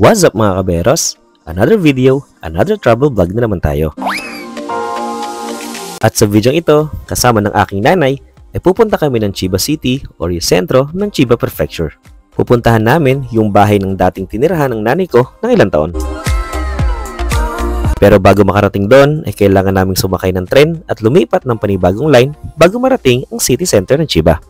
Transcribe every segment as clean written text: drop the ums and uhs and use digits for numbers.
What's up mga kaberos? Another video, another travel vlog na naman tayo. At sa video ito, kasama ng aking nanay, ay pupunta kami ng Chiba City o yung sentro ng Chiba Prefecture. Pupuntahan namin yung bahay ng dating tinirahan ng nanay ko ng ilang taon. Pero bago makarating doon, ay kailangan naming sumakay ng tren at lumipat ng panibagong line bago marating ang city center ng Chiba.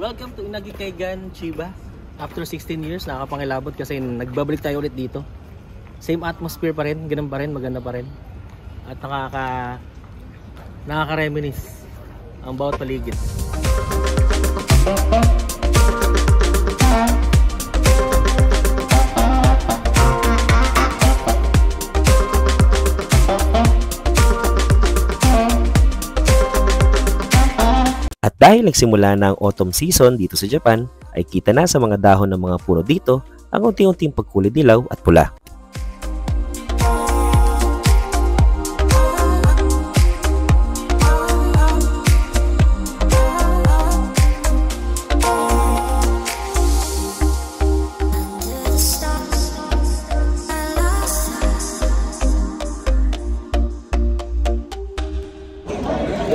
Welcome to Inagikaygan, Chiba. After 16 years, nakakapangilabot kasi nagbabalik tayo ulit dito. Same atmosphere pa rin, ganun pa rin, maganda pa rin. At nakaka-reminisce ang bawat paligid. At dahil nagsimula na ang autumn season dito sa Japan, ay kita na sa mga dahon ng mga puno dito ang unti-unting pagkulay dilaw at pula.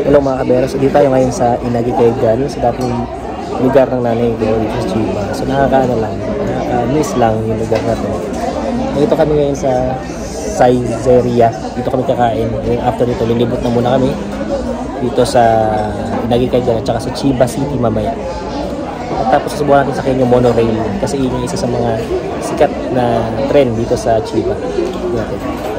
Hello mga kaberos, dito tayo ngayon sa Inagikaygan, sa dating lugar ng nanay ko dito sa Chiba. So nakaka-miss lang yung lugar na to. Dito kami ngayon sa Saizeria, dito kami kakain. After dito, lilibot na muna kami dito sa Inagikaygan at saka sa Chiba City mamaya. At tapos susubukan natin sa yung monorail kasi yun yung isa sa mga sikat na trend dito sa Chiba. Dito.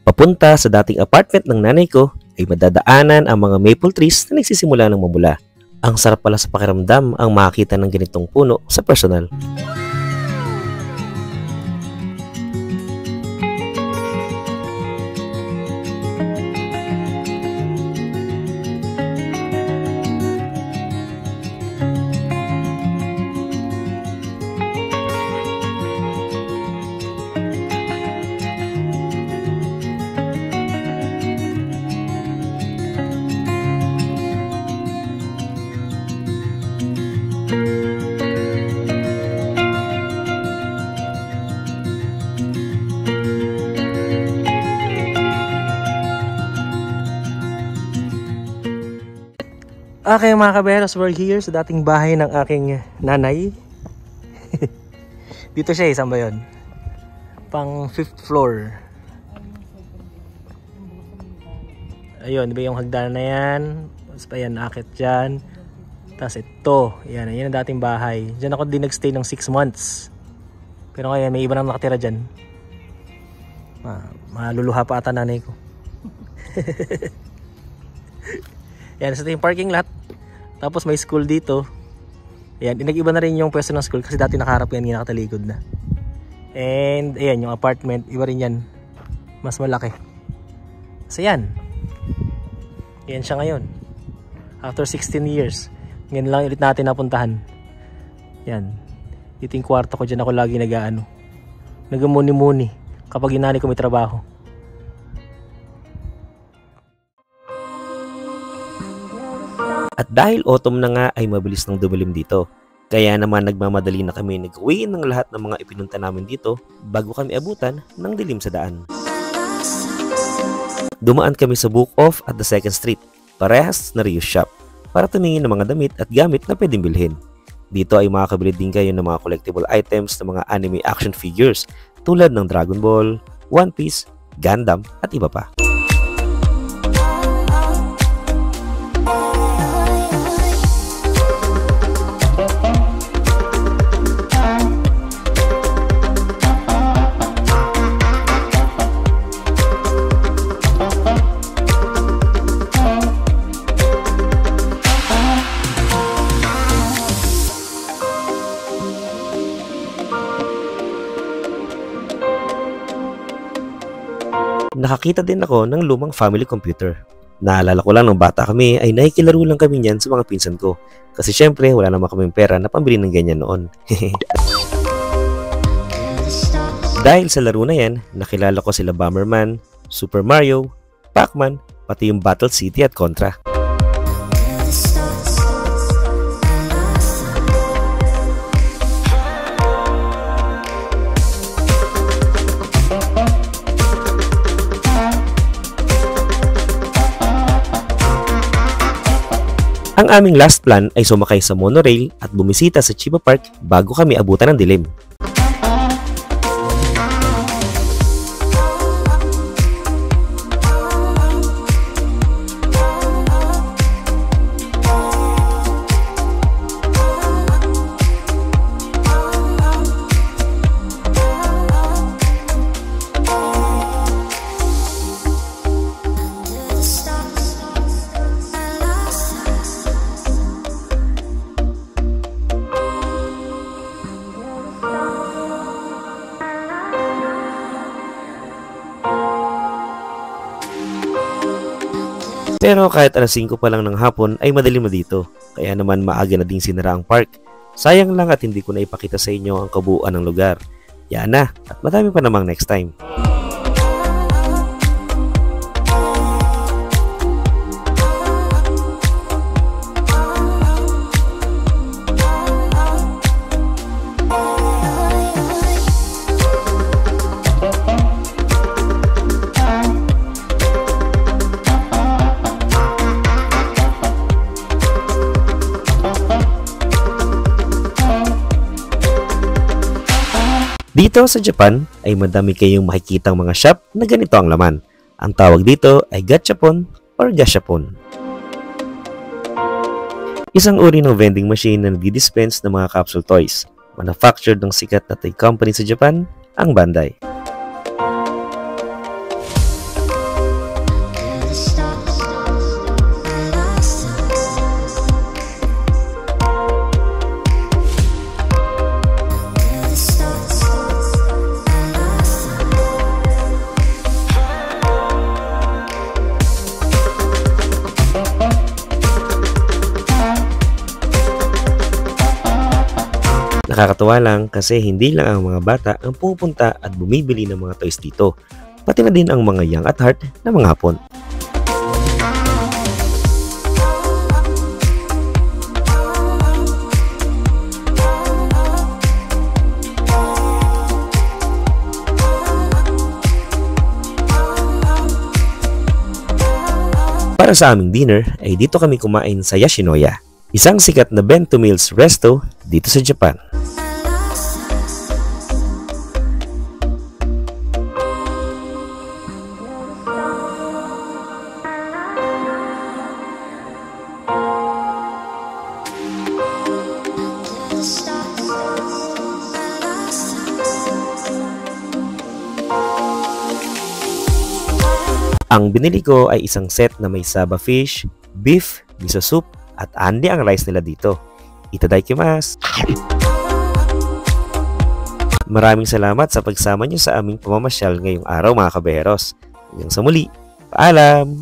Papunta sa dating apartment ng nanay ko ay madadaanan ang mga maple trees na nagsisimula ng mamula. Ang sarap pala sa pakiramdam ang makakita ng ganitong puno sa personal. Okay mga kaberos, we're here sa dating bahay ng aking nanay. Dito siya, saan ba yun? Pang 5th floor. Ayun, di ba yung hagdanan na yan? Tapos pa yan, akit dyan. Tapos ito, yan ang dating bahay. Diyan ako din nagstay ng 6 months. Pero ngayon, may iba nang nakatira dyan. Maluluha pa ata nanay ko. Yan, ito yung parking lot. Tapos may school dito. Yan, nag-iba na rin yung pwesto ng school kasi dati nakaharap yan, nakatalikod na. And ayan, yung apartment, iba rin yan. Mas malaki. So yan. Yan siya ngayon. After 16 years. Ngayon lang ulit natin napuntahan. Yan. Ito yung kwarto ko, dyan ako lagi nagamuni-muni kapag inani ko may trabaho. At dahil autumn na nga ay mabilis nang dumilim dito. Kaya naman nagmamadali na kami nag-uwi ng lahat ng mga ipinunta namin dito bago kami abutan ng dilim sa daan. Dumaan kami sa Book Off at the 2nd Street, parehas na reuse shop, para tumingin ng mga damit at gamit na pwedeng bilhin. Dito ay makakabili din kayo ng mga collectible items ng mga anime action figures tulad ng Dragon Ball, One Piece, Gundam at iba pa. Nakakita din ako ng lumang family computer. Naalala ko lang nung bata kami ay nakikilaro lang kami niyan sa mga pinsan ko. Kasi syempre wala naman kaming pera na pambili ng ganyan noon. Dahil sa laro na yan, nakilala ko sila Bomberman, Super Mario, Pac-Man, pati yung Battle City at Contra. Ang aming last plan ay sumakay sa monorail at bumisita sa Chiba Park bago kami abutan ng dilim. Pero kahit alas 5 pa lang ng hapon ay madilim na dito, kaya naman maaga na ding sinara ang park. Sayang lang at hindi ko na ipakita sa inyo ang kabuuan ng lugar. Yan na, at madami pa namang next time. Dito sa Japan ay madami kayong makikitang mga shop na ganito ang laman. Ang tawag dito ay gachapon or gashapon. Isang uri ng vending machine na nagdi-dispense ng mga capsule toys. Manufactured ng sikat na toy company sa Japan, ang Bandai. Nakakatuwa lang kasi hindi lang ang mga bata ang pupunta at bumibili ng mga toys dito, pati na din ang mga young at heart na mga hapon. Para sa aming dinner ay dito kami kumain sa Yoshinoya, isang sikat na bento meals resto dito sa Japan. Ang binili ko ay isang set na may saba fish, beef, miso soup, at andi ang rice nila dito. Itadakimasu! Maraming salamat sa pagsama niyo sa aming pamamasyal ngayong araw mga kaberos. Hanggang sa muli, paalam!